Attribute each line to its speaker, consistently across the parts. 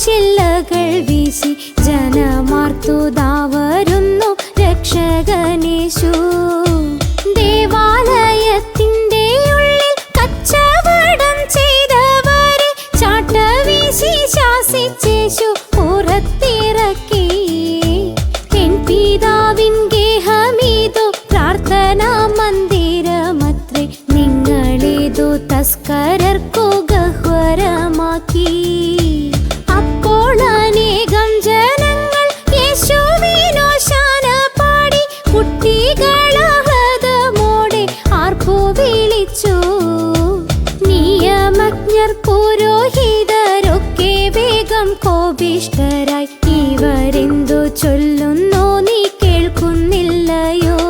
Speaker 1: ചില്ലകൾ വീശി ജനമാർത്തുതാ വരുന്നു രക്ഷകനേശു. ദേവാലയത്തിൻ്റെ ഉള്ളിൽ കച്ചവടം ചെയ്തവരെ ചാട്ടവീശി ശാസിച്ചേശു പുറത്തിറക്കി. എൻ പിതാവിൻ ഗേഹമീതു പ്രാർത്ഥനാ മന്ദിരമത്രേ, നിങ്ങളിതു തസ്കരർക്കു ഗഹ്വരമാക്കി. അപ്പോൾ അനേകം ജനങ്ങൾ യേശുവിനോശാന പാടി കുട്ടികളാഹ്ലാദമോടെ ആർപ്പു വിളിച്ചു. നിയമജ്ഞർ പുരോഹിതരൊക്കെ വേഗം കോപിഷ്ഠരായി, ഇവരെന്തു ചൊല്ലുന്നു നീ കേൾക്കുന്നില്ലയോ?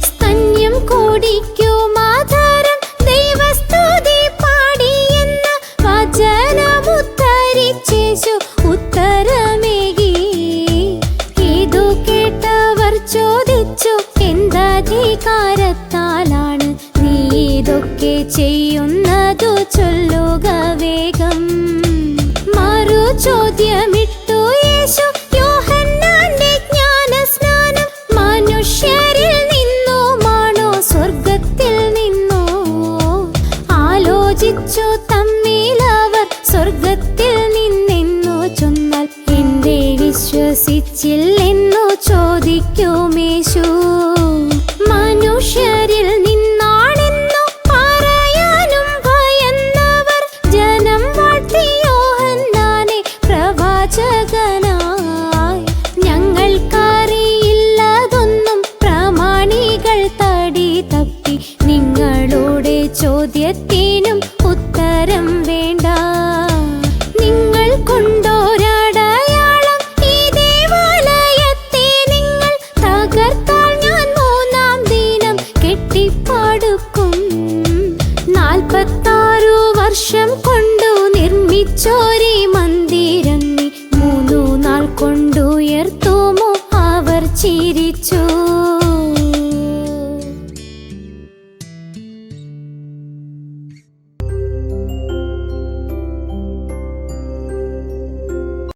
Speaker 1: സ്തന്യം കുടിക്കുമാധാരം ദൈവസ്തുതി പാടി എന്ന വചനമുദ്ധരിച്ചേശു ഉത്തരമേകി. ഇതു കേട്ടവർ ചോദിച്ചു, എന്തധികാരത്താലാണ് നീ ഇതൊക്കെ ചെയ്യുന്നതു ചൊല്ലുക വേഗം. മറു ചോദ്യം